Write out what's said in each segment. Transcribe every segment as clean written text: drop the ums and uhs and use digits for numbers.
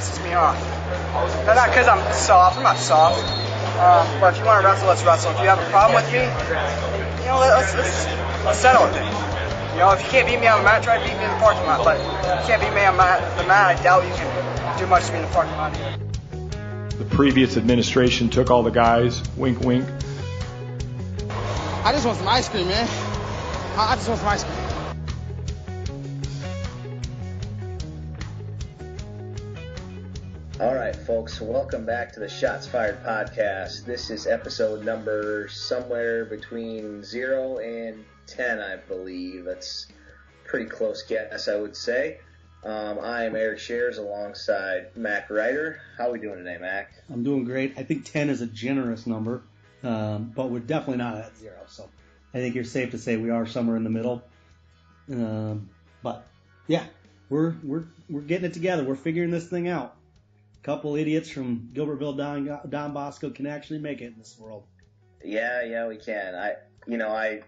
pisses me off. Not because I'm soft. I'm not soft. But if you want to wrestle, let's wrestle. If you have a problem with me, let's settle it. If you can't beat me on the mat, try to beat me in the parking lot. But if you can't beat me on the mat, I doubt you can do much to me in the parking lot. The previous administration took all the guys. Wink, wink. I just want some ice cream, man. I just want some ice cream. All right, folks, welcome back to the Shots Fired podcast. This is episode number somewhere between 0 and 10, I believe. That's a pretty close guess, I would say. I am Eric Schares alongside Mack Reiter. How are we doing today, Mack? I'm doing great. I think 10 is a generous number, but we're definitely not at 0. So I think you're safe to say we are somewhere in the middle. But yeah, we're getting it together. We're figuring this thing out. A couple idiots from Gilbertville, Don Bosco can actually make it in this world. Yeah, we can.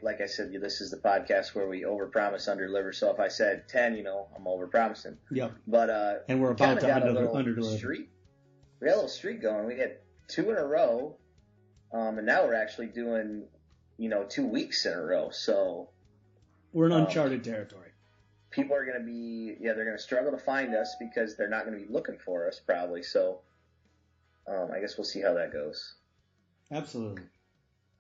Like I said, this is the podcast where we overpromise, underdeliver. So if I said 10, I'm overpromising. Yep. But and we're about to underdeliver. Streak. We had a little streak going. We had 2 in a row, and now we're actually doing 2 weeks in a row. So we're in uncharted territory. People are going to be, they're going to struggle to find us because they're not going to be looking for us probably. So I guess we'll see how that goes. Absolutely.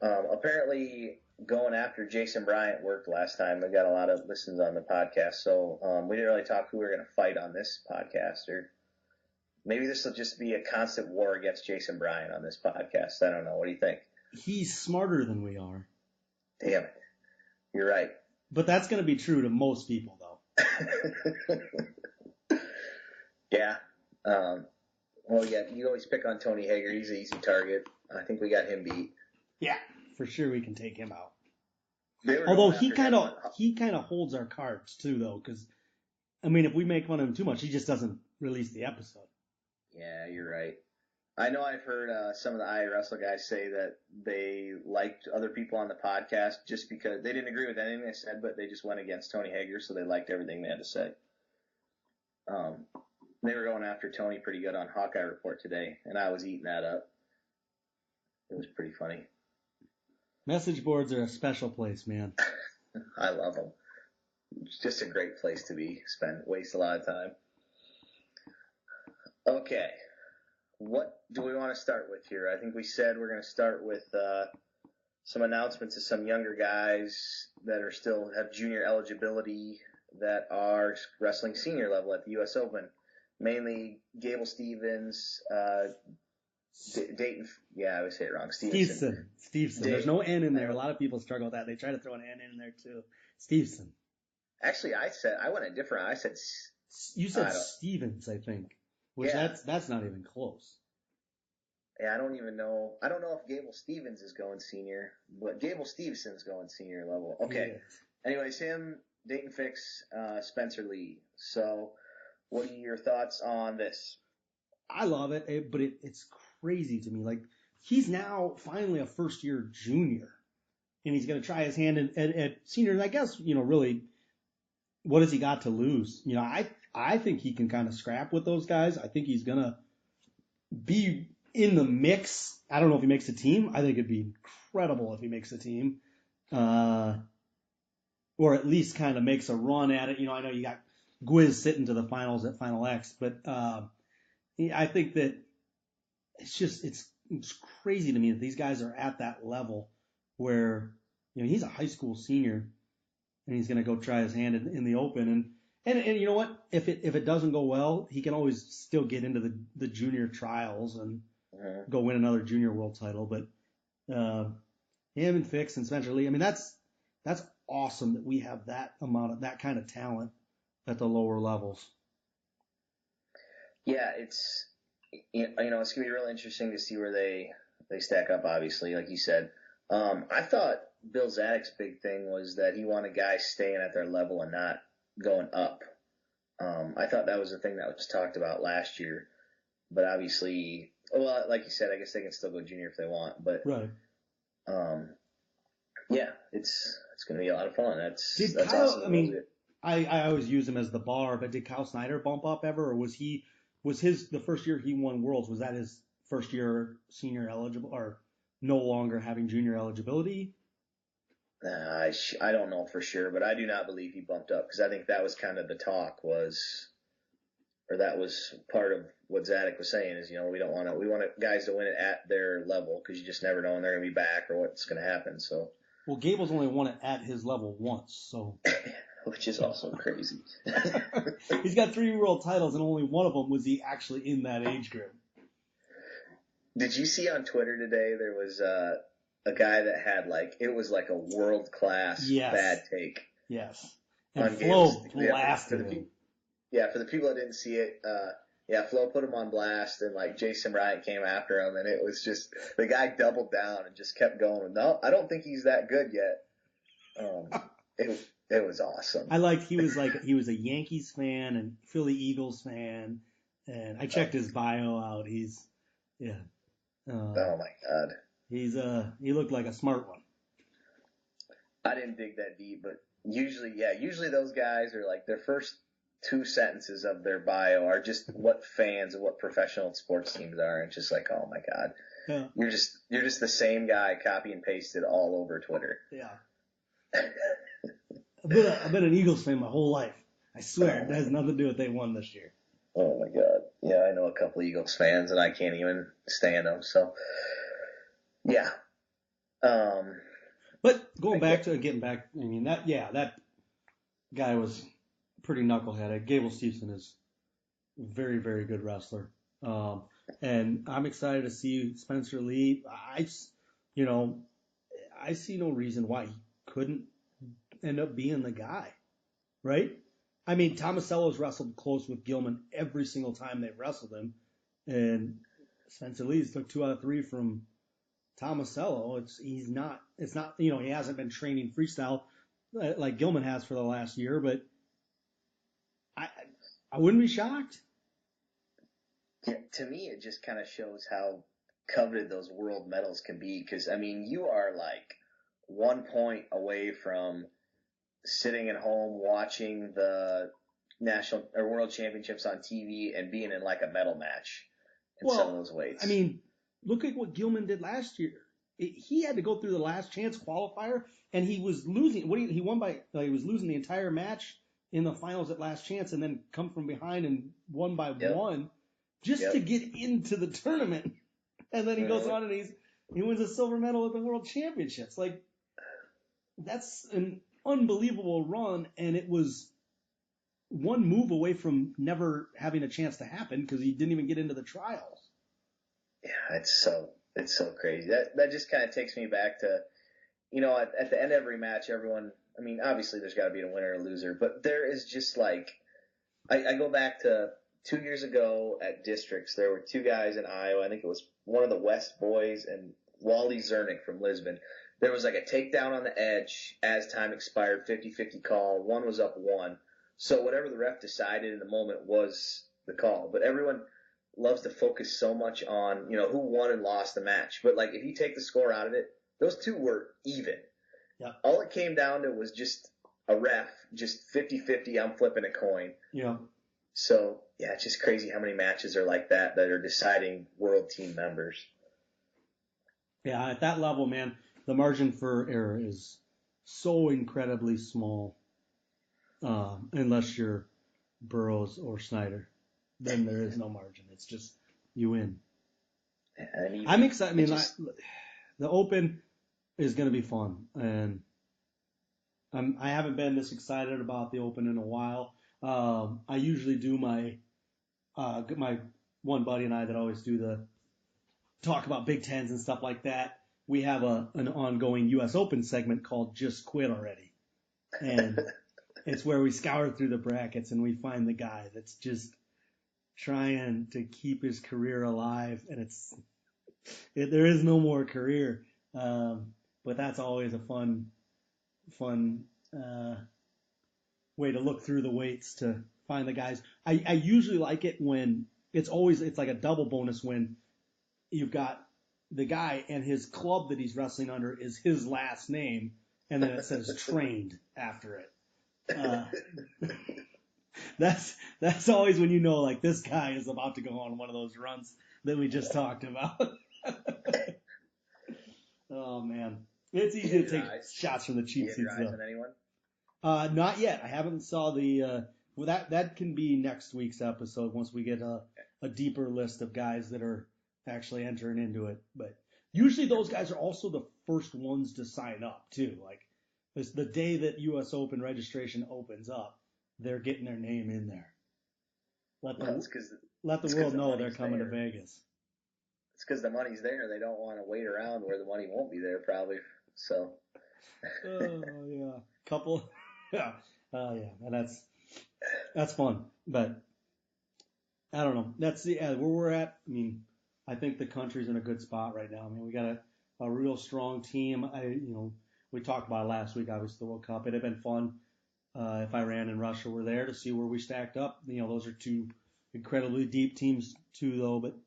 Apparently going after Jason Bryant worked last time. We got a lot of listens on the podcast. So we didn't really talk who we were going to fight on this podcast. Or maybe this will just be a constant war against Jason Bryant on this podcast. I don't know. What do you think? He's smarter than we are. Damn it. You're right. But that's going to be true to most people, though. Yeah. You always pick on Tony Hager. He's an easy target. I think we got him beat. Yeah, for sure we can take him out. Although he kind of holds our cards too, though, because if we make fun of him too much, he just doesn't release the episode. Yeah, you're right. I know I've heard some of the IAwrestle guys say that they liked other people on the podcast just because they didn't agree with anything they said, but they just went against Tony Hager, so they liked everything they had to say. They were going after Tony pretty good on Hawkeye Report today, and I was eating that up. It was pretty funny. Message boards are a special place, man. I love them. It's just a great place to be. Waste a lot of time. Okay. What do we want to start with here? I think we said we're going to start with some announcements of some younger guys that are still have junior eligibility that are wrestling senior level at the U.S. Open. Mainly Gable Stevens, Dayton. Yeah, I always say it wrong. Stevenson. There's no N in there. A lot of people struggle with that. They try to throw an N in there too. Stevenson. Actually, I went a different. I said. You said Stevens, I think. Which that's not even close. Yeah, I don't even know. I don't know if Gable Stevens is going senior, but Gable Stevenson's going senior level. Okay. Yes. Anyways, him, Dayton Fix, Spencer Lee. So, what are your thoughts on this? I love it, but it's crazy to me. Like, he's now finally a first-year junior, and he's going to try his hand at senior. And I guess, really, what has he got to lose? I think he can kind of scrap with those guys. I think he's going to be in the mix. I don't know if he makes the team. I think it'd be incredible if he makes the team. Or at least kind of makes a run at it. I know you got Gwiz sitting to the finals at Final X, but I think that it's crazy to me that these guys are at that level where, he's a high school senior and he's going to go try his hand in the Open. And you know what? If it doesn't go well, he can always still get into the junior trials and go win another junior world title. But him and Fix and Spencer Lee, that's awesome that we have that kind of talent at the lower levels. Yeah, it's it's gonna be really interesting to see where they stack up. Obviously, like you said, I thought Bill Zadek's big thing was that he wanted guys staying at their level and not going up. I thought that was the thing that was talked about last year, but obviously, like you said, I guess they can still go junior if they want, but right. Yeah, it's going to be a lot of fun. That's Kyle, awesome. I always use him as the bar, but did Kyle Snyder bump up ever, or was he Was the first year he won Worlds, was that his first year senior eligible or no longer having junior eligibility? I don't know for sure, but I do not believe he bumped up because I think that was kind of the talk that was part of what Zadok was saying is, we want guys to win it at their level because you just never know when they're going to be back or what's going to happen. So. Well, Gable's only won it at his level once, so. Which is also crazy. He's got 3 world titles and only one of them was he actually in that age group. Did you see on Twitter today there was a guy that had it was like a world class bad take. Yes. And Flo blasted him. Yeah, for the people that didn't see it, Flo put him on blast and Jason Wright came after him and it was just the guy doubled down and just kept going. No, I don't think he's that good yet. It was awesome. I liked he was a Yankees fan and Philly Eagles fan, and I checked his bio out. Oh my God. He looked like a smart one. I didn't dig that deep, but usually those guys are their first 2 sentences of their bio are just what fans of what professional sports teams are, and just oh my God. Yeah. You're just the same guy copy and pasted all over Twitter. Yeah. I've been an Eagles fan my whole life. I swear, it has nothing to do with they won this year. Oh my God. Yeah, I know a couple of Eagles fans and I can't even stand them. So, yeah. But getting back, I mean, that guy was pretty knuckleheaded. Gable Steveson is a very, very good wrestler. And I'm excited to see Spencer Lee. I see no reason why he couldn't end up being the guy, right? I mean, Tomasello's wrestled close with Gilman every single time they've wrestled him, and Spencer Lee's took 2 out of 3 from Tomasello. It's not, he hasn't been training freestyle like Gilman has for the last year, but I wouldn't be shocked. Yeah, to me, it just kind of shows how coveted those world medals can be, because, I mean, you are 1 point away from sitting at home watching the national or world championships on TV and being in a medal match in some of those weights. I mean, look at what Gilman did last year. He had to go through the last chance qualifier and he was losing. He won he was losing the entire match in the finals at last chance and then come from behind and won by 1 just to get into the tournament. And then he goes on and he wins a silver medal at the world championships. That's an unbelievable run, and it was 1 move away from never having a chance to happen because he didn't even get into the trials. Yeah, it's so crazy. That just kind of takes me back to, at the end of every match, everyone, I mean, obviously there's got to be a winner or a loser, but there is just I go back to 2 years ago at districts. There were 2 guys in Iowa. I think it was one of the West boys and Wally Zernick from Lisbon. There was a takedown on the edge as time expired, 50-50 call. One was up 1. So whatever the ref decided in the moment was the call. But everyone loves to focus so much on, who won and lost the match. But if you take the score out of it, those 2 were even. Yeah. All it came down to was just a ref, just 50-50, I'm flipping a coin. Yeah. So, yeah, it's just crazy how many matches are like that are deciding world team members. Yeah, at that level, man, the margin for error is so incredibly small, unless you're Burroughs or Snyder. Then there is no margin. It's just you win. I'm excited. I mean, the Open is going to be fun, and I haven't been this excited about the Open in a while. I usually do my one buddy and I that always do the talk about Big Tens and stuff like that. We have an ongoing U.S. Open segment called Just Quit Already. And it's where we scour through the brackets and we find the guy that's just trying to keep his career alive. And there is no more career. But that's always a fun way to look through the weights to find the guys. I usually like it when it's like a double bonus when you've got the guy and his club that he's wrestling under is his last name, and then it says trained after it. that's always when you know, like, this guy is about to go on one of those runs that we just talked about. Oh man, it's easy to take shots from the cheap seats though. On anyone? Not yet. I haven't saw the. Well, that can be next week's episode once we get a deeper list of guys that are actually entering into it. But usually those guys are also the first ones to sign up too. Like, it's the day that U.S. Open registration opens up, they're getting their name in there. Let the world know they're coming to Vegas. It's because the money's there. They don't want to wait around where the money won't be there, probably. So. Oh yeah, couple. Yeah, yeah, and that's fun. But I don't know. That's where we're at. I mean, I think the country's in a good spot right now. I mean, we got a real strong team. We talked about it last week. Obviously, the World Cup. It'd have been fun if Iran and Russia were there to see where we stacked up. Those are two incredibly deep teams too, though. But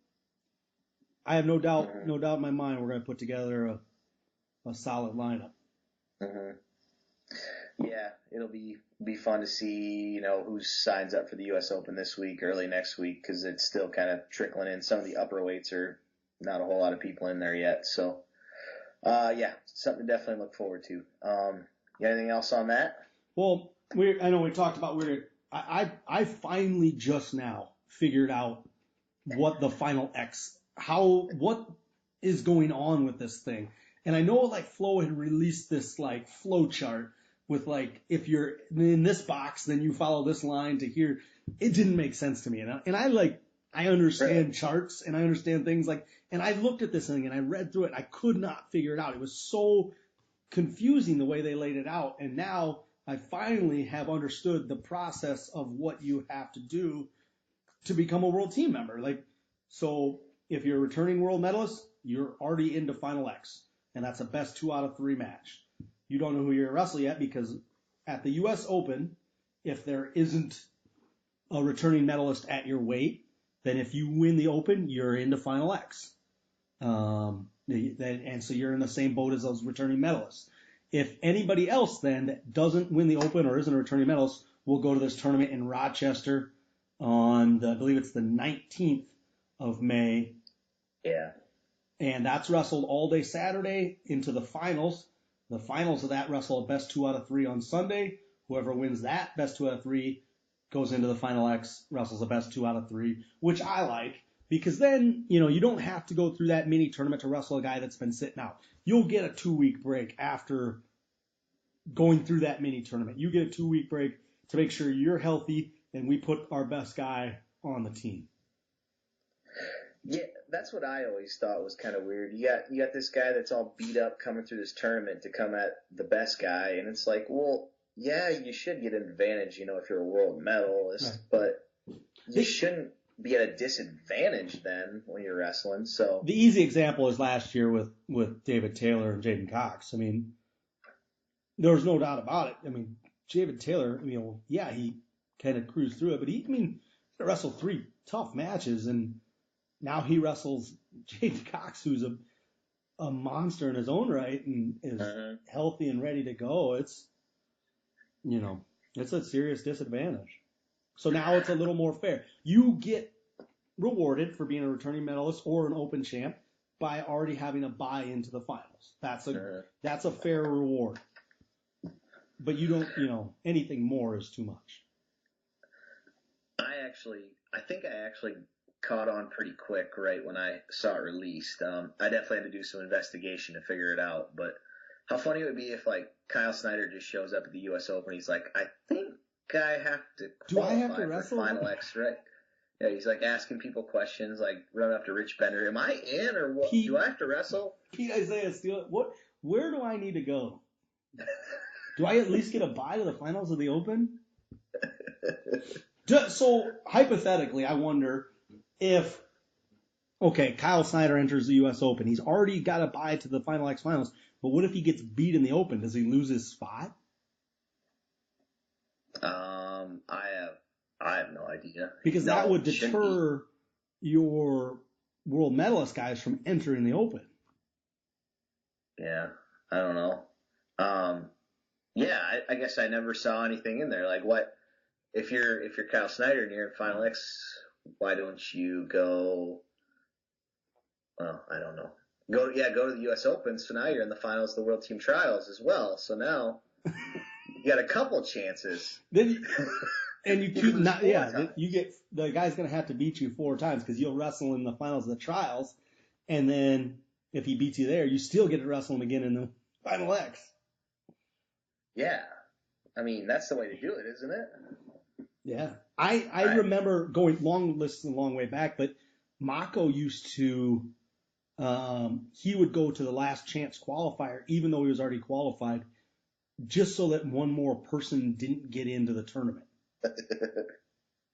I have no doubt in my mind we're going to put together a solid lineup. Mm-hmm. Yeah, it'll be fun to see, who signs up for the U.S. Open this week, early next week, because it's still kind of trickling in. Some of the upper weights are not a whole lot of people in there yet. So, yeah, something to definitely look forward to. You got anything else on that? Well, I know we talked about I finally just now figured out what the Final X, what is going on with this thing. And I know like Flo had released this like flow chart with like, if you're in this box, then you follow this line to here. It didn't make sense to me. And I understand charts and I understand things like, and I looked at this thing and I read through it and I could not figure it out. It was so confusing the way they laid it out. And now I finally have understood the process of what you have to do to become a world team member. Like, so if you're a returning world medalist, you're already into Final X. And that's a best 2 out of 3 match. You don't know who you're going to wrestle yet because at the U.S. Open, if there isn't a returning medalist at your weight, then if you win the Open, you're into Final X. And so you're in the same boat as those returning medalists. If anybody else then that doesn't win the Open or isn't a returning medalist will go to this tournament in Rochester on I believe it's the 19th of May. Yeah. And that's wrestled all day Saturday into the finals. The finals of that wrestle a best 2 out of 3 on Sunday. Whoever wins that best 2 out of 3 goes into the Final X, wrestles a best 2 out of 3, which I like because then, you don't have to go through that mini tournament to wrestle a guy that's been sitting out. You'll get a 2-week break after going through that mini tournament. You get a 2-week break to make sure you're healthy and we put our best guy on the team. Yeah, that's what I always thought was kind of weird. You got this guy that's all beat up coming through this tournament to come at the best guy, and it's like, well, yeah, you should get an advantage, if you're a world medalist, right. But you shouldn't be at a disadvantage then when you're wrestling. So the easy example is last year with David Taylor and Jaden Cox. I mean, there was no doubt about it. I mean, David Taylor, yeah, he kind of cruised through it, but he wrestled 3 tough matches and now he wrestles Jaden Cox, who's a monster in his own right and is healthy and ready to go. It's, it's a serious disadvantage. So now it's a little more fair. You get rewarded for being a returning medalist or an Open champ by already having a bye into the finals. That's a fair reward. But you don't, anything more is too much. I think I actually caught on pretty quick right when I saw it released. I definitely had to do some investigation to figure it out, but how funny it would be if like Kyle Snyder just shows up at the U.S. Open. He's like, I think I have to qualify for Final X, right? Yeah, he's like asking people questions, like run up to Rich Bender. Am I in or what? Do I have to wrestle? Pete Isaiah Steele, where do I need to go? Do I at least get a bye to the finals of the Open? So hypothetically, I wonder if, Kyle Snyder enters the U.S. Open. He's already got a bye to the Final X finals, but what if he gets beat in the Open? Does he lose his spot? I have no idea. Because that would deter your world medalist guys from entering the Open. Yeah, I don't know. Yeah, I guess I never saw anything in there. Like what? if you're Kyle Snyder and you're in Final X, why don't you go? Well, I don't know. Go to the U.S. Open. So now you're in the finals of the World Team Trials as well. So now you got a couple chances. Then and you keep not times. you get the guy's gonna have to beat you 4 times because you'll wrestle in the finals of the trials, and then if he beats you there, you still get to wrestle him again in the Final X. Yeah, I mean that's the way to do it, isn't it? Yeah, I remember going long way back, but Mako used to. He would go to the last chance qualifier, even though he was already qualified, just so that one more person didn't get into the tournament.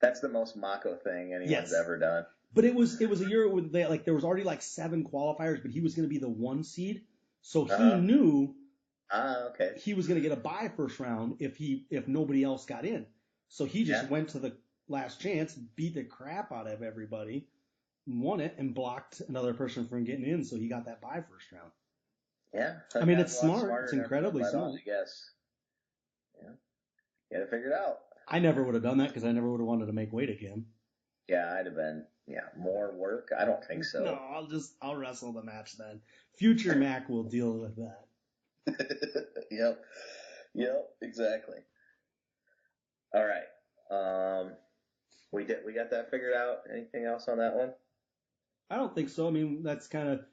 That's the most Mako thing anyone's ever done. But it was a year where there was already 7 qualifiers, but he was going to be the 1 seed, so he knew he was going to get a bye first round if nobody else got in. So he just went to the last chance, beat the crap out of everybody, won it, and blocked another person from getting in, so he got that bye first round. Yeah. I mean, it's smart. It's incredibly smart. I guess. Yeah. You gotta figure it out. I never would have done that because I never would have wanted to make weight again. Yeah, I'd have been, more work. I don't think so. No, I'll wrestle the match then. Future Mack will deal with that. Yep, exactly. All right. We got that figured out. Anything else on that one? I don't think so. I mean, that's kind of,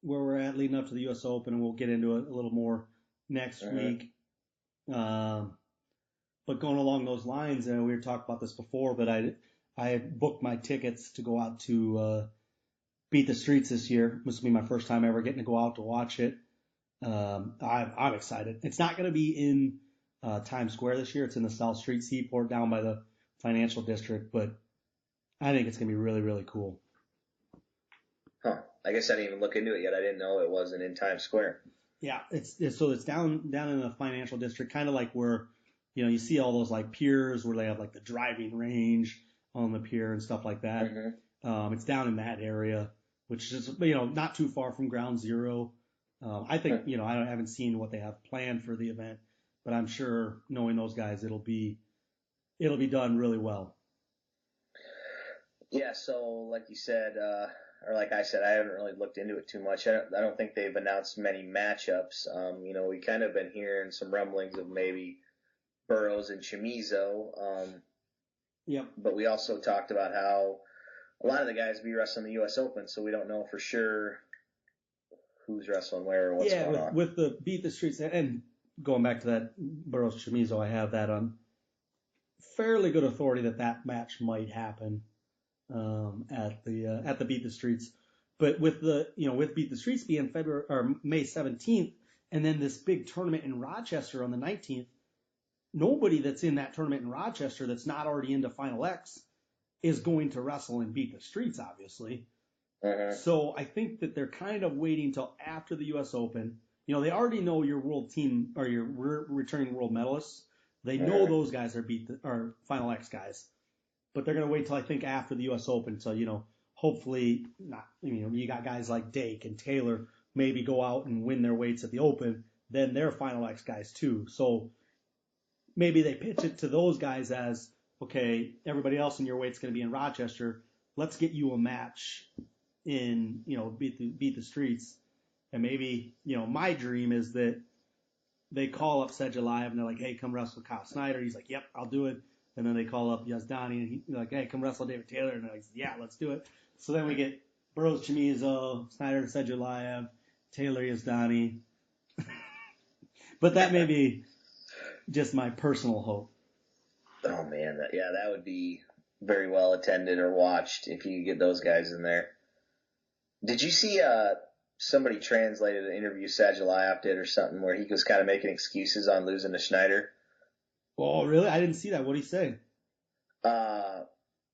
where we're at leading up to the U.S. Open, and we'll get into it a little more next week. But going along those lines, and we were talking about this before, but I had booked my tickets to go out to Beat the Streets this year. This will be my first time ever getting to go out to watch it. I'm excited. It's not going to be in Times Square this year. It's in the South Street Seaport down by the financial district, but I think it's going to be really, really cool. Huh. I guess I didn't even look into it yet. I didn't know it wasn't in Times Square. Yeah, it's down in the financial district, kind of like where, you see all those piers where they have the driving range on the pier and stuff like that. Mm-hmm. It's down in that area, which is, not too far from Ground Zero. I think, I haven't seen what they have planned for the event, but I'm sure knowing those guys, it'll be done really well. Yeah. So like you said, or like I said, I haven't really looked into it too much. I don't think they've announced many matchups. We kind of been hearing some rumblings of maybe Burroughs and Chimizo. Yep. But we also talked about how a lot of the guys be wrestling the U.S. Open, so we don't know for sure who's wrestling where or what's going on. With the Beat the Streets, and going back to that Burroughs Chimizo, I have that on fairly good authority that match might happen at the Beat the Streets. But with with Beat the Streets being May 17th, and then this big tournament in Rochester on the 19th, nobody that's in that tournament in Rochester that's not already into Final X is going to wrestle and Beat the Streets, obviously. So I think that they're kind of waiting till after the U.S. Open. They already know your world team or your returning world medalists. They know those guys are Final X guys, but they're going to wait till I think after the U.S. Open. So, hopefully not, you got guys like Dake and Taylor maybe go out and win their weights at the Open. Then they're Final X guys too. So maybe they pitch it to those guys as, okay, everybody else in your weight's going to be in Rochester. Let's get you a match in, Beat the Streets. And maybe, my dream is that they call up Sedgalive and they're like, hey, come wrestle Kyle Snyder. He's like, yep, I'll do it. And then they call up Yazdani and he's like, hey, come wrestle David Taylor. And they're like, yeah, let's do it. So then we get Burroughs Chimizo, Snyder Sedgalive, Taylor Yazdani. But that may be just my personal hope. Oh man, that would be very well attended or watched if you get those guys in there. Did you see somebody translated an interview Sedgalive did or something where he was kind of making excuses on losing to Schneider? Oh, really? I didn't see that. What did he say?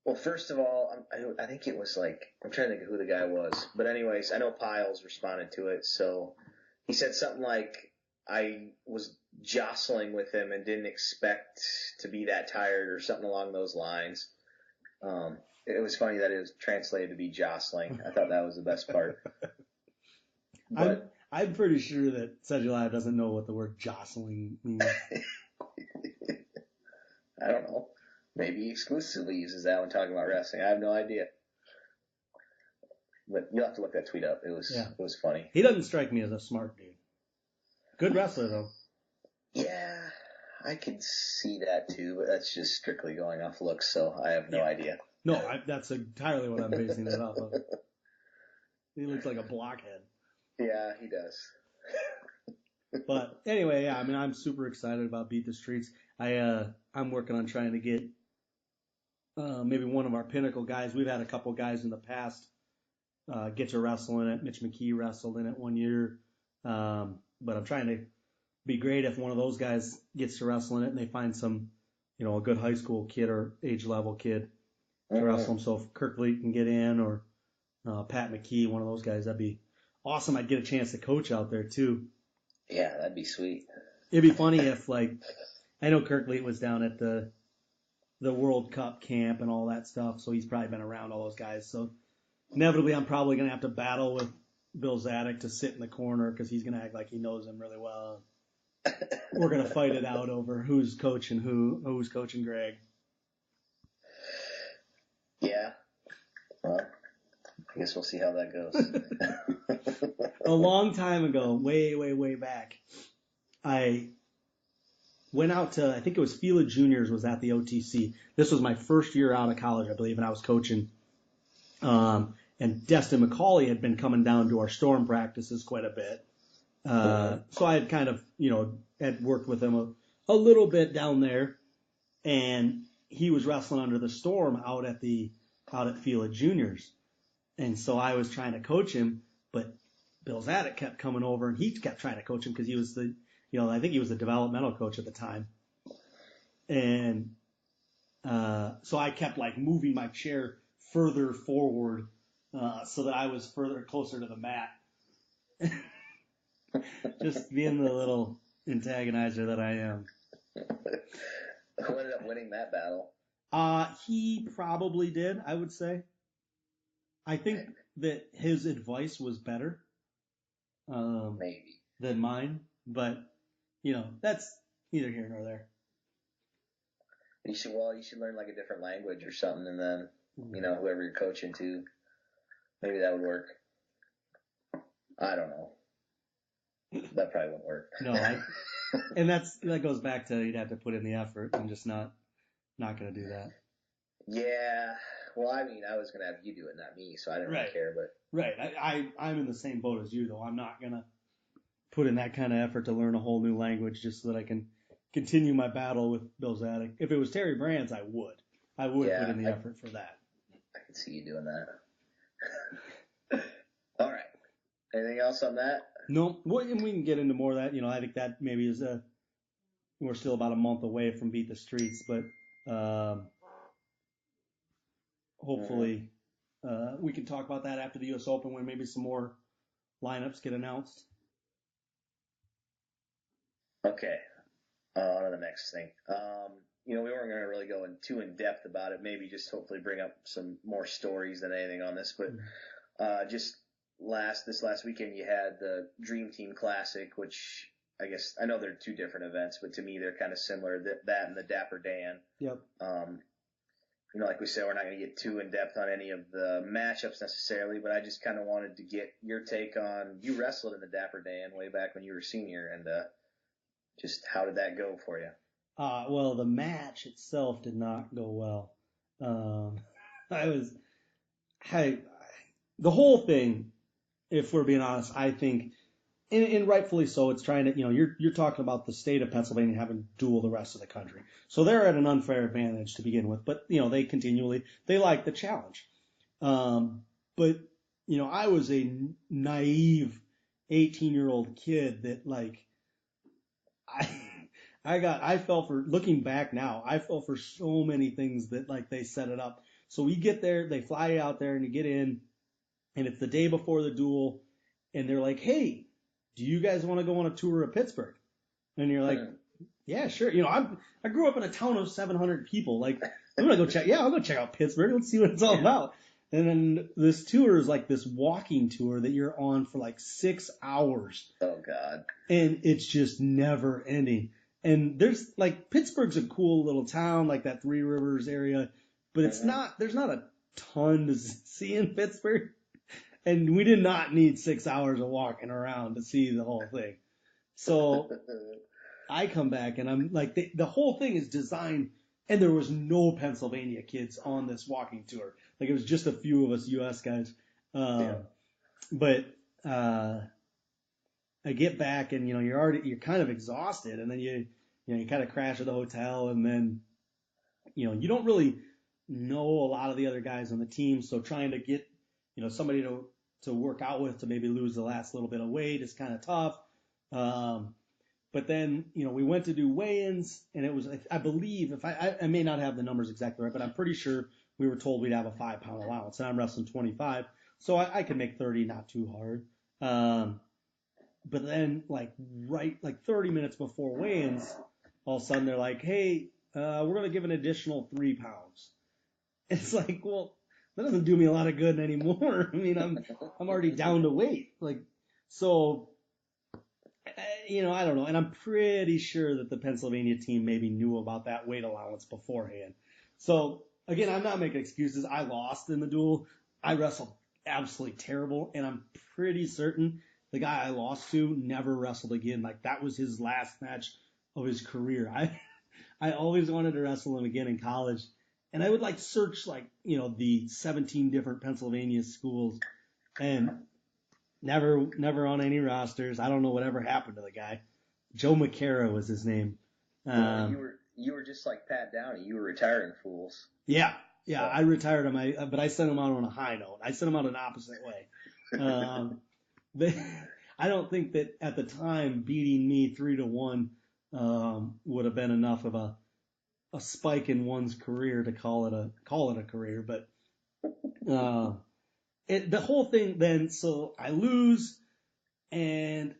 Well, first of all, I think it was I'm trying to think of who the guy was. But anyways, I know Piles responded to it. So he said something like, I was jostling with him and didn't expect to be that tired or something along those lines. It was funny that it was translated to be jostling. I thought that was the best part. But, I'm pretty sure that Sedgalive doesn't know what the word jostling means. I don't know. Maybe he exclusively uses that when talking about wrestling. I have no idea. But you'll have to look that tweet up. It was funny. He doesn't strike me as a smart dude. Good wrestler, though. Yeah, I can see that too, but that's just strictly going off looks, so I have no idea. No, that's entirely what I'm basing that off of. He looks like a blockhead. Yeah, he does. But anyway, yeah, I mean, I'm super excited about Beat the Streets. I'm working on trying to get maybe one of our pinnacle guys. We've had a couple guys in the past get to wrestle in it. Mitch McKee wrestled in it one year. But I'm trying to be great if one of those guys gets to wrestle in it and they find some, a good high school kid or age level kid to wrestle him. So if Kirk Lee can get in or Pat McKee, one of those guys, that'd be awesome. I'd get a chance to coach out there too. Yeah, that'd be sweet. It'd be funny if, I know Kirk Lee was down at the World Cup camp and all that stuff, so he's probably been around all those guys. So inevitably, I'm probably going to have to battle with Bill Zadek to sit in the corner because he's going to act like he knows him really well. We're going to fight it out over who's coaching who's coaching Greg. Yeah. Well, I guess we'll see how that goes. A long time ago, way, way, way back, I went out to, I think it was Fila Juniors was at the OTC. This was my first year out of college, I believe, and I was coaching. And Destin McCauley had been coming down to our storm practices quite a bit. So I had kind of, had worked with him a little bit down there. And he was wrestling under the storm out at Fila Juniors. And so I was trying to coach him, but Bill Zadek kept coming over and he kept trying to coach him because he was I think he was the developmental coach at the time. And, so I kept moving my chair further forward, so that I was closer to the mat. Just being the little antagonizer that I am. Who ended up winning that battle? He probably did, I would say. I think that his advice was better. Maybe. Than mine, but that's neither here nor there. You should learn a different language or something, and then whoever you're coaching to, maybe that would work. I don't know. That probably won't work. No, and that goes back to you'd have to put in the effort. I'm just not going to do that. Yeah. Well, I mean, I was going to have you do it, not me, so I didn't really care. But right, I'm in the same boat as you, though. I'm not going to put in that kind of effort to learn a whole new language just so that I can continue my battle with Bill Zadek. If it was Terry Brands, I would. I would put in the effort for that. I can see you doing that. All right. Anything else on that? No. Well, we can get into more of that. I think that maybe is we're still about a month away from Beat the Streets, but hopefully we can talk about that after the U.S. Open when maybe some more lineups get announced. Okay. On to the next thing. We weren't going to really go too in depth about it. Maybe just hopefully bring up some more stories than anything on this. But just this last weekend, you had the Dream Team Classic, which I guess I know they're two different events, but to me they're kind of similar. That and the Dapper Dan. Yep. Like we said, we're not going to get too in depth on any of the matchups necessarily, but I just kind of wanted to get your take on. You wrestled in the Dapper Dan way back when you were a senior, and just how did that go for you? Well, the match itself did not go well. The whole thing, if we're being honest, I think, and rightfully so, it's trying to, you're talking about the state of Pennsylvania having duel the rest of the country. So they're at an unfair advantage to begin with, but, they like the challenge. But, I was a naive 18-year-old kid that I fell for, looking back now, I fell for so many things that they set it up. So we get there, they fly you out there and you get in and it's the day before the duel and they're like, hey, do you guys want to go on a tour of Pittsburgh? And you're like, yeah, sure. I grew up in a town of 700 people. I'm going to go check. Yeah, I'll go check out Pittsburgh. Let's see what it's all about. And then this tour is this walking tour that you're on for 6 hours. Oh God. And it's just never ending. And there's like Pittsburgh's a cool little town, like that Three Rivers area, but it's not. There's not a ton to see in Pittsburgh, and we did not need 6 hours of walking around to see the whole thing. So I come back and I'm like, the whole thing is designed, and there was no Pennsylvania kids on this walking tour. Like it was just a few of us U.S. guys. But I get back and, you're kind of exhausted, and then you kind of crash at the hotel, and then, you don't really know a lot of the other guys on the team. So trying to get, somebody to work out with to maybe lose the last little bit of weight is kind of tough. But then, we went to do weigh-ins, and it was, I believe, if I may not have the numbers exactly right, but I'm pretty sure we were told we'd have a 5-pound allowance, and I'm wrestling 25, so I could make 30 not too hard. But then, 30 minutes before weigh-ins, all of a sudden they're like, hey, we're going to give an additional 3 pounds. It's like, well, that doesn't do me a lot of good anymore. I mean, I'm already down to weight. So, I don't know. And I'm pretty sure that the Pennsylvania team maybe knew about that weight allowance beforehand. So, again, I'm not making excuses. I lost in the duel. I wrestled absolutely terrible, and I'm pretty certain the guy I lost to never wrestled again. Like, that was his last match of his career. I always wanted to wrestle him again in college, and I would search the 17 different Pennsylvania schools, and never on any rosters. I don't know whatever happened to the guy. Joe McCara was his name. You were just like Pat Downey. You were retiring fools. Yeah. So. I retired him. But I sent him out on a high note. I sent him out an opposite way. I don't think that at the time beating me 3-1 would have been enough of a spike in one's career to call it a career. But the whole thing then, so I lose, and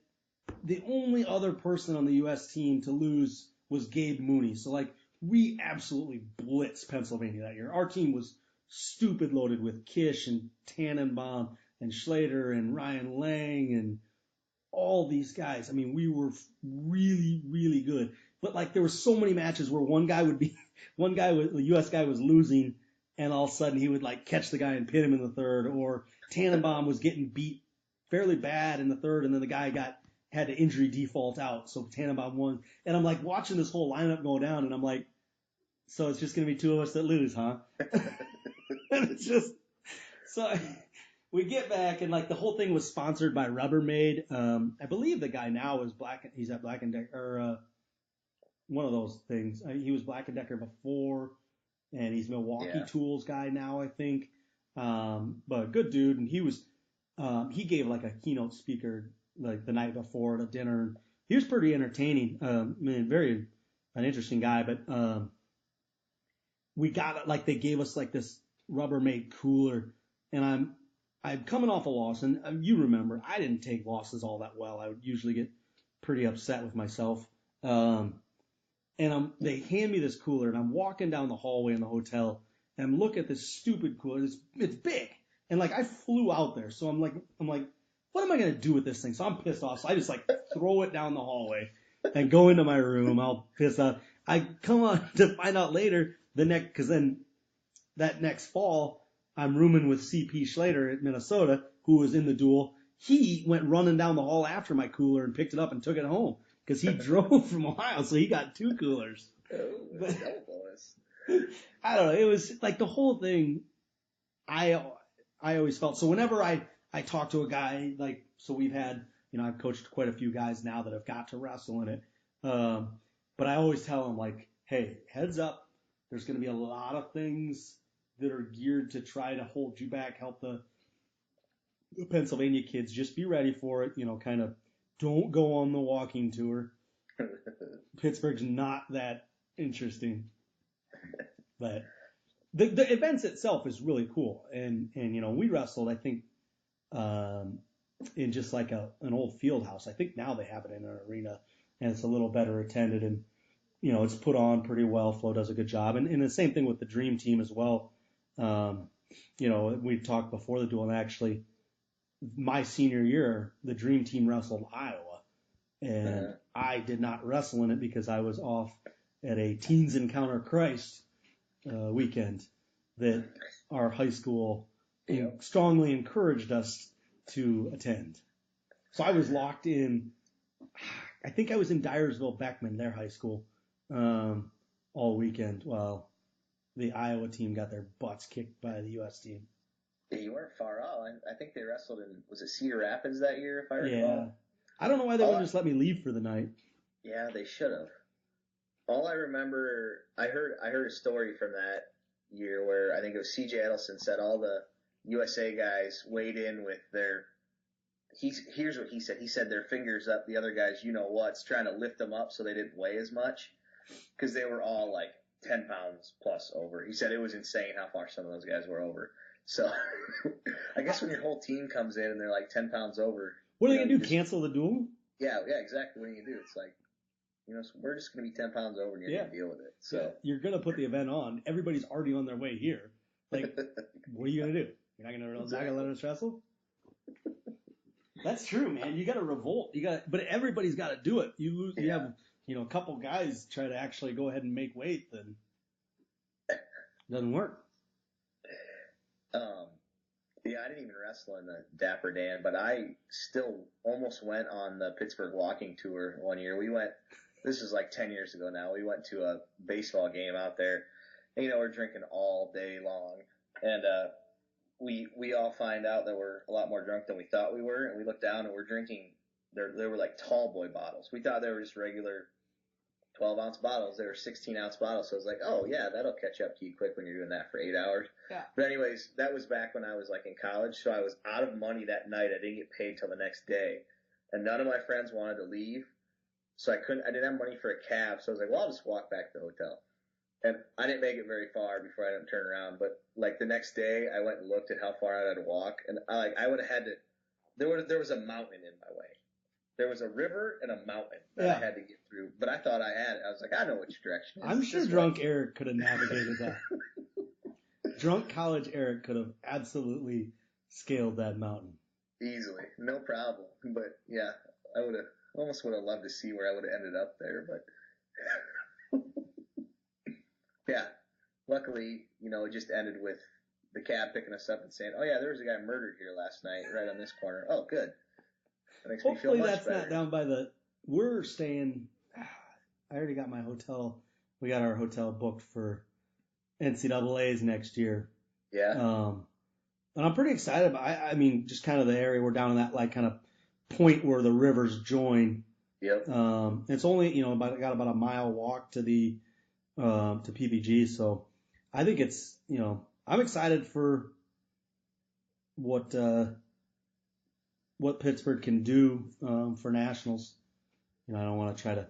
the only other person on the U.S. team to lose was Gabe Mooney. So we absolutely blitzed Pennsylvania that year. Our team was stupid loaded with Kish and Tannenbaum and Schlater and Ryan Lang and all these guys. I mean, we were really, really good. But there were so many matches where the U.S. guy was losing, and all of a sudden he would catch the guy and pin him in the third, or Tannenbaum was getting beat fairly bad in the third, and then the guy had to injury default out, so Tannenbaum won. And I'm watching this whole lineup go down, and I'm like, so it's just going to be two of us that lose, huh? And it's just, so we get back, and the whole thing was sponsored by Rubbermaid. I believe the guy now is he's at Black & Decker, or one of those things. He was Black & Decker before, and he's Milwaukee Tools guy now, I think. But good dude, and he gave a keynote speaker the night before at a dinner. He was pretty entertaining. Very an interesting guy, but we got they gave us this Rubbermaid cooler, and I'm coming off a loss, and you remember I didn't take losses all that well. I would usually get pretty upset with myself. And they hand me this cooler, and I'm walking down the hallway in the hotel, and I'm looking at this stupid cooler. It's big, and I flew out there, so I'm like, what am I gonna do with this thing? So I'm pissed off. So I just throw it down the hallway and go into my room. I'll piss off. I come on to find out later because then that next fall I'm rooming with CP Schlater at Minnesota, who was in the duel. He went running down the hall after my cooler and picked it up and took it home because he drove from Ohio, so he got 2 coolers. But, I don't know. It was the whole thing. I always felt so whenever I talk to a guy, so we've had, I've coached quite a few guys now that have got to wrestle in it. But I always tell them hey, heads up, there's going to be a lot of things that are geared to try to hold you back, help the Pennsylvania kids. Just be ready for it, kind of don't go on the walking tour. Pittsburgh's not that interesting. But the events itself is really cool. And we wrestled, I think, in just an old field house. I think now they have it in an arena, and it's a little better attended, and it's put on pretty well. Flo does a good job, and the same thing with the Dream Team as well. We talked before the duel, and actually my senior year, the Dream Team wrestled Iowa, and I did not wrestle in it because I was off at a Teens Encounter Christ weekend that our high school strongly encouraged us to attend. So I was locked in. I think I was in Dyersville Beckman, their high school, all weekend while the Iowa team got their butts kicked by the U.S. team. Yeah, you weren't far off. I think they wrestled in, was it Cedar Rapids that year, if I recall? Yeah. I don't know why they wouldn't just let me leave for the night. Yeah, they should have. All I remember, I heard a story from that year where I think it was C.J. Edelson said all the USA guys weighed in with their, here's what he said. He said their fingers up, the other guys, trying to lift them up so they didn't weigh as much because they were all like 10 pounds plus over. He said it was insane how far some of those guys were over. So I guess when your whole team comes in and they're like 10 pounds over. What are they going to do, cancel the duel? Yeah, exactly. What do you do? It's like, so we're just going to be 10 pounds over and you're going to deal with it. So yeah, you're going to put the event on. Everybody's already on their way here. Like, what are you going to do? You're not going to let us wrestle? That's true, man. You got to revolt. But everybody's got to do it. You have, a couple guys try to actually go ahead and make weight, then it doesn't work. Yeah, I didn't even wrestle in the Dapper Dan, but I still almost went on the Pittsburgh walking tour one year. This was like 10 years ago now. We went to a baseball game out there. And, we're drinking all day long. And we all find out that we're a lot more drunk than we thought we were. And we look down and we're drinking, they were like tall boy bottles. We thought they were just regular 12-ounce bottles. They were 16-ounce bottles. So I was like, oh, yeah, that'll catch up to you quick when you're doing that for 8 hours. Yeah. But anyways, that was back when I was like in college. So I was out of money that night. I didn't get paid till the next day. And none of my friends wanted to leave. So I didn't have money for a cab. So I was like, well, I'll just walk back to the hotel. And I didn't make it very far before I didn't turn around. But like the next day, I went and looked at how far I had to walk. And I would have had to, there was a mountain in my way. There was a river and a mountain that I had to get through. But I thought I had it. I was like, I know which direction it is. I'm sure drunk Eric could have navigated that. Drunk college Eric could have absolutely scaled that mountain. Easily. No problem. But yeah, I almost would have loved to see where I would have ended up there. But yeah, luckily, it just ended with the cab picking us up and saying, oh yeah, there was a guy murdered here last night right on this corner. Oh, good. That makes me feel much better. Hopefully that's not down by we're staying, I already got my hotel. We got our hotel booked for NCAAs next year. Yeah. And I'm pretty excited about, I mean, just kind of the area. We're down in that like kind of point where the rivers join. Yep. It's only, got about a mile walk to the, to PPG. So I think it's, I'm excited for what Pittsburgh can do, for nationals. I don't want to try to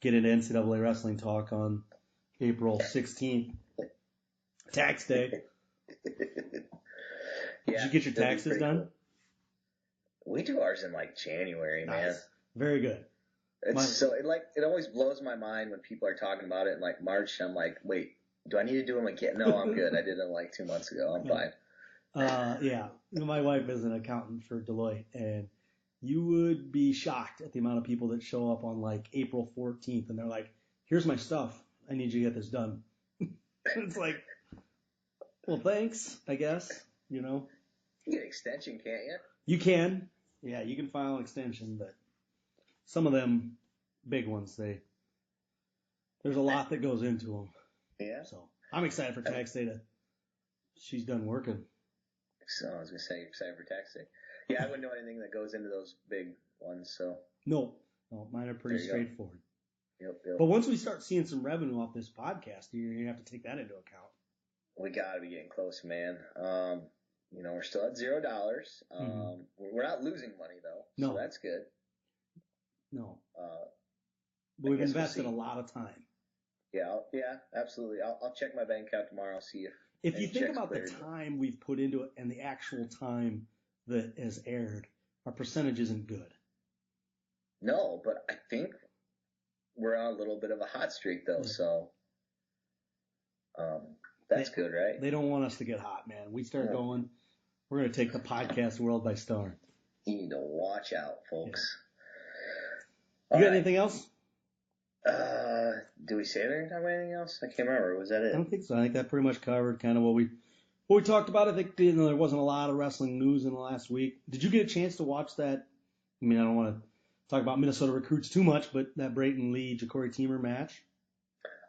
get into NCAA wrestling talk on April 16th. Tax day. Did you get your taxes done? Cool. We do ours in like January, man. Nice. Very good. It always blows my mind when people are talking about it in like March. I'm like, wait, do I need to do them again? No, I'm good. I did them like 2 months ago. I'm fine. Yeah. My wife is an accountant for Deloitte, and you would be shocked at the amount of people that show up on like April 14th, and they're like, here's my stuff. I need you to get this done. It's like, well, thanks, I guess, You get an extension, can't you? You can. Yeah, you can file an extension, but some of them big ones, there's a lot that goes into them. Yeah. So I'm excited for tax day. She's done working. So I was going to say, you're excited for tax day. Yeah, I wouldn't know anything that goes into those big ones, so. No, mine are pretty straightforward. Yep. But once we start seeing some revenue off this podcast, you're going to have to take that into account. We got to be getting close, man. We're still at $0. We're not losing money, though. No. So that's good. No. But we've invested a lot of time. Yeah, absolutely. I'll check my bank account tomorrow, see if you think about the time we've put into it and the actual time that has aired, our percentage isn't good. No, but I think we're on a little bit of a hot streak, though, so that's good, right? They don't want us to get hot, man. We start going, we're going to take the podcast world by storm. You need to watch out, folks. You got anything else? Do we say anything about anything else? I can't remember. Was that it? I don't think so. I think that pretty much covered kind of what we talked about. I think there wasn't a lot of wrestling news in the last week. Did you get a chance to watch that? I mean, I don't want to talk about Minnesota recruits too much, but that Brayton Lee Ja'Cory Teamer match.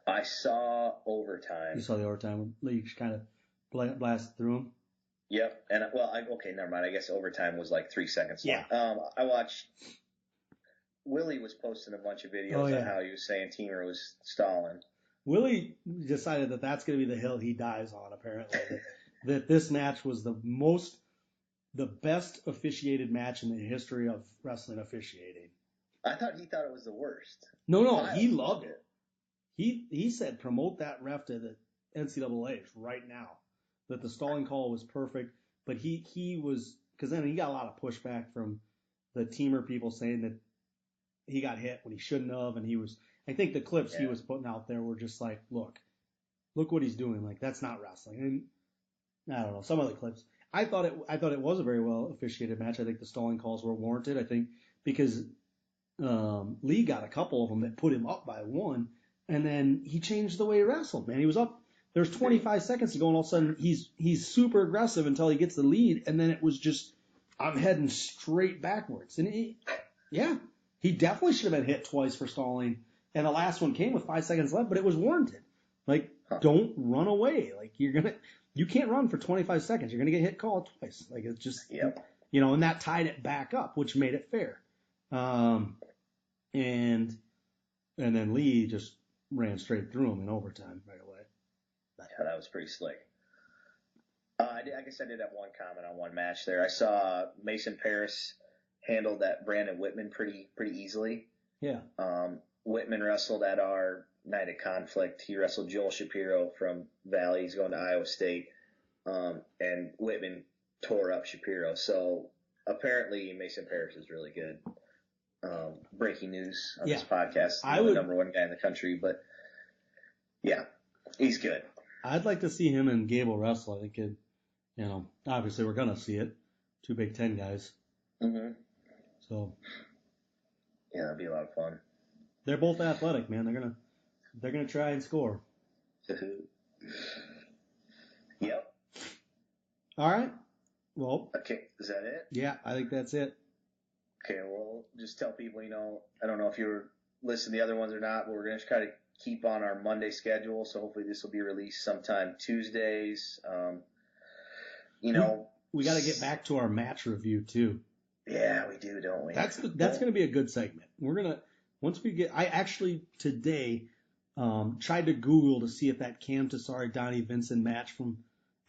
I saw overtime. You saw the overtime. Lee kind of blasted through him. Yep. And okay, never mind. I guess overtime was like 3 seconds long. Yeah. I watched. Willie was posting a bunch of videos on how he was saying Teamer was stalling. Willie decided that that's going to be the hill he dies on, apparently. that this match was the best officiated match in the history of wrestling officiating. I thought he thought it was the worst. No, he loved it. He said promote that ref to the NCAAs right now. That the stalling call was perfect, but he was, because then he got a lot of pushback from the Teamer people saying that he got hit when he shouldn't have, and I think the clips he was putting out there were just like, look what he's doing. Like, that's not wrestling. And I don't know, some of the clips. I thought it was a very well officiated match. I think the stalling calls were warranted. I think because Lee got a couple of them that put him up by one, and then he changed the way he wrestled. Man, he was up. There's 25 seconds to go, and all of a sudden he's super aggressive until he gets the lead, and then it was just, I'm heading straight backwards. And he definitely should have been hit twice for stalling. And the last one came with 5 seconds left, but it was warranted. Like, don't run away. Like, you can't run for 25 seconds. You're going to get hit called twice. Like, it's just, and that tied it back up, which made it fair. And then Lee just ran straight through him in overtime right away. Yeah, that was pretty slick. I guess I did have one comment on one match there. I saw Mason Paris handled that Brandon Whitman pretty easily. Yeah. Whitman wrestled at our Night of Conflict. He wrestled Joel Shapiro from Valley. He's going to Iowa State. And Whitman tore up Shapiro. So apparently Mason Paris is really good. Breaking news on this podcast. The number one guy in the country. But yeah, he's good. I'd like to see him and Gable wrestle. I think obviously we're going to see it. 2 Big Ten guys. Mm-hmm. So. Yeah, that'd be a lot of fun. They're both athletic, man. They're gonna try and score. Yep. All right. Well. Okay. Is that it? Yeah, I think that's it. Okay. Well, just tell people. I don't know if you're listening to the other ones or not, but we're gonna try to keep on our Monday schedule. So hopefully this will be released sometime Tuesdays. We got to get back to our match review too. Yeah, we do, don't we? That's going to be a good segment. I actually today tried to Google to see if that Cam Tassari Donnie Vincent match from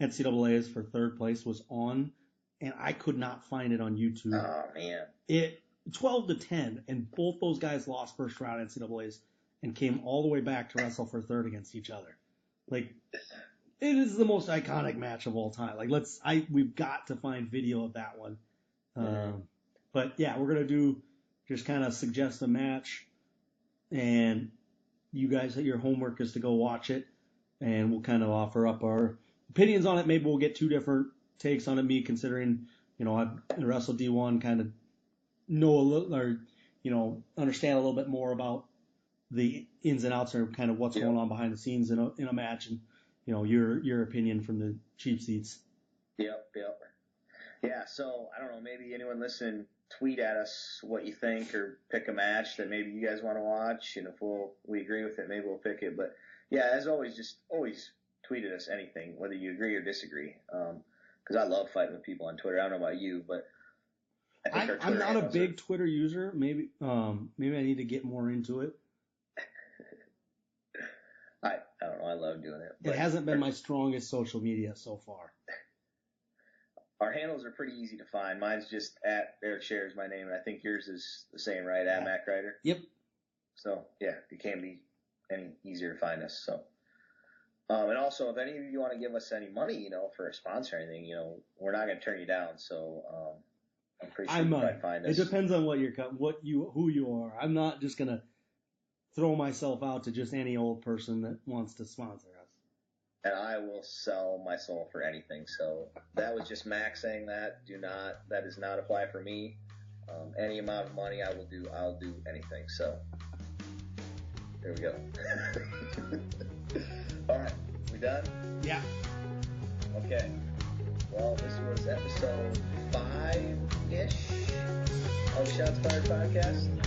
NCAA's for third place was on, and I could not find it on YouTube. Oh man. 12-10, and both those guys lost first round NCAA's and came all the way back to wrestle for third against each other. Like, it is the most iconic match of all time. Like, we've got to find video of that one. But yeah, we're going to just kind of suggest a match, and you guys, your homework is to go watch it, and we'll kind of offer up our opinions on it. Maybe we'll get 2 different takes on it. Me considering, I've wrestled D1, kind of know a little, or, understand a little bit more about the ins and outs or kind of what's going on behind the scenes in a match, and, your opinion from the cheap seats. Yep. Yeah, so I don't know, maybe anyone listening, tweet at us what you think or pick a match that maybe you guys want to watch, and if we agree with it, maybe we'll pick it. But yeah, as always, just always tweet at us anything, whether you agree or disagree, because I love fighting with people on Twitter. I don't know about you, but I think I'm not a big Twitter user. Maybe I need to get more into it. I don't know. I love doing it. It hasn't been my strongest social media so far. Our handles are pretty easy to find. Mine's just at Eric Schares, my name, and I think yours is the same, right? At Mack Reiter. Yep. So yeah, it can't be any easier to find us. So, and also, if any of you want to give us any money, for a sponsor or anything, we're not going to turn you down. So, I'm pretty sure you can find us. It depends on who you are. I'm not just going to throw myself out to just any old person that wants to sponsor us. And I will sell my soul for anything. So that was just Max saying that. That does not apply for me. Any amount of money, I'll do anything. So there we go. All right, we done? Yeah. Okay. Well, this was episode 5-ish of Shots Fired Podcast.